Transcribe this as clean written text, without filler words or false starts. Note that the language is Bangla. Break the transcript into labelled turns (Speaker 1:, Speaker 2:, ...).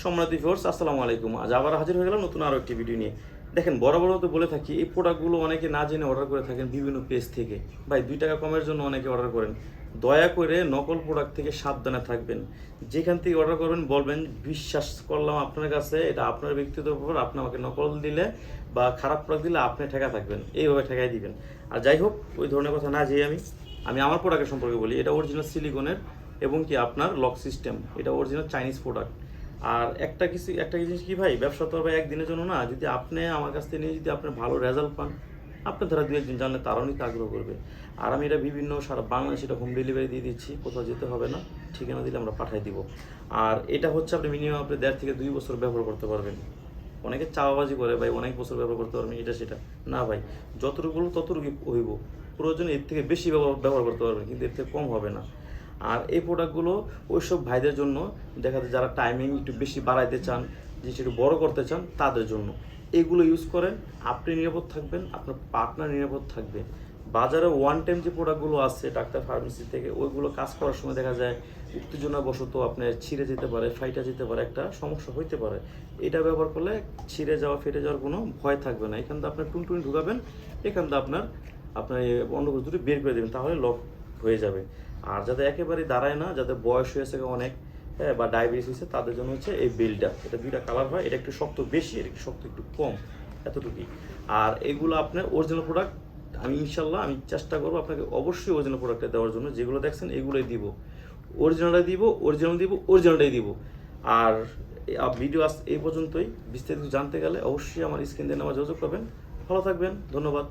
Speaker 1: সম্মানিত ভিউয়ার্স, আসসালামু আলাইকুম। আজ আবার হাজির হয়ে গেলাম নতুন আরও একটি ভিডিও নিয়ে। দেখেন, বরাবর তো বলে থাকি এই প্রোডাক্টগুলো অনেকে না জেনে অর্ডার করে থাকেন বিভিন্ন পেজ থেকে। ভাই 2 টাকা কমের জন্য অনেকে অর্ডার করেন। দয়া করে নকল প্রোডাক্ট থেকে সাবধানে থাকবেন। যেখান থেকে অর্ডার করবেন বলবেন বিশ্বাস করলাম আপনার কাছে, এটা আপনার ব্যক্তিগত ব্যাপার। আপনি আমাকে নকল দিলে বা খারাপ প্রোডাক্ট দিলে আপনি ঠেকা থাকবেন, এইভাবে ঠেকাই দিবেন। আর যাই হোক, ওই ধরনের কথা না যেয়ে আমি আমার প্রোডাক্টের সম্পর্কে বলি। এটা অরিজিনাল সিলিকনের এবং কি আপনার লক সিস্টেম। এটা অরিজিনাল চাইনিজ প্রোডাক্ট। আর একটা জিনিস কি ভাই, ব্যবসা তো হবে একদিনের জন্য না। যদি আপনি আমার কাছ থেকে নিয়ে যদি আপনি ভালো রেজাল্ট পান, আপনার দ্বারা 2-1 জন জানলে তারাও নিতে আগ্রহ করবে। আর আমি এটা বিভিন্ন সারা বাংলাদেশে এটা হোম ডেলিভারি দিয়ে দিচ্ছি, কোথাও যেতে হবে না, ঠিকানা দিলে আমরা পাঠিয়ে দিব। আর এটা হচ্ছে আপনি মিনিমাম আপনি 1.5 থেকে 2 বছর ব্যবহার করতে পারবেন। অনেকে চাওয়াবাজি করে ভাই অনেক বছর ব্যবহার করতে পারবেন, এটা সেটা না ভাই। যতটুকু বলবো ততটুকু হইব, প্রয়োজনে এর থেকে বেশি ব্যবহার করতে পারবেন, কিন্তু এর থেকে কম হবে না। আর এই প্রোডাক্টগুলো ওইসব ভাইদের জন্য, দেখা যায় যারা টাইমিং একটু বেশি বাড়াইতে চান, জিনিসটা একটু বড় করতে চান, তাদের জন্য এগুলো ইউজ করেন। আপনি নিরাপদ থাকবেন, আপনার পার্টনার নিরাপদ থাকবে। বাজারে ওয়ান টাইম যে প্রোডাক্টগুলো আছে ডাক্তার ফার্মেসি থেকে, ওইগুলো কাজ করার সময় দেখা যায় উত্তেজনাবশত আপনার ছিঁড়ে যেতে পারে, ফাইটা যেতে পারে, একটা সমস্যা হইতে পারে। এটা ব্যবহার করলে ছিঁড়ে যাওয়া ফেটে যাওয়ার কোনো ভয় থাকবে না। এখান থেকে আপনার টুনটুনি ঢুকাবেন, এখান থেকে আপনার এই অন্ডকোষ দুটো বের করে দেবেন, তাহলে লক হয়ে যাবে। আর যাদের একেবারে দাঁড়ায় না, যাদের বয়স হয়েছে অনেক, হ্যাঁ, বা ডায়াবেটিস হয়েছে, তাদের জন্য হচ্ছে এই বেলটা। এটা 2টা কালার হয়, এটা একটু শক্ত বেশি, এটা একটু শক্ত একটু কম, এতটুকুই। আর এগুলো আপনার অরিজিনাল প্রোডাক্ট। ইনশাল্লাহ আমি চেষ্টা করবো আপনাকে অবশ্যই অরিজিনাল প্রোডাক্টটা দেওয়ার জন্য। যেগুলো দেখছেন এগুলোই দিব, অরিজিনালটাই দিব। আর ভিডিও এই পর্যন্তই। বিস্তারিত জানতে গেলে অবশ্যই আমার স্ক্রিন দিয়ে নাম্বার যোগাযোগ করবেন। ভালো থাকবেন, ধন্যবাদ।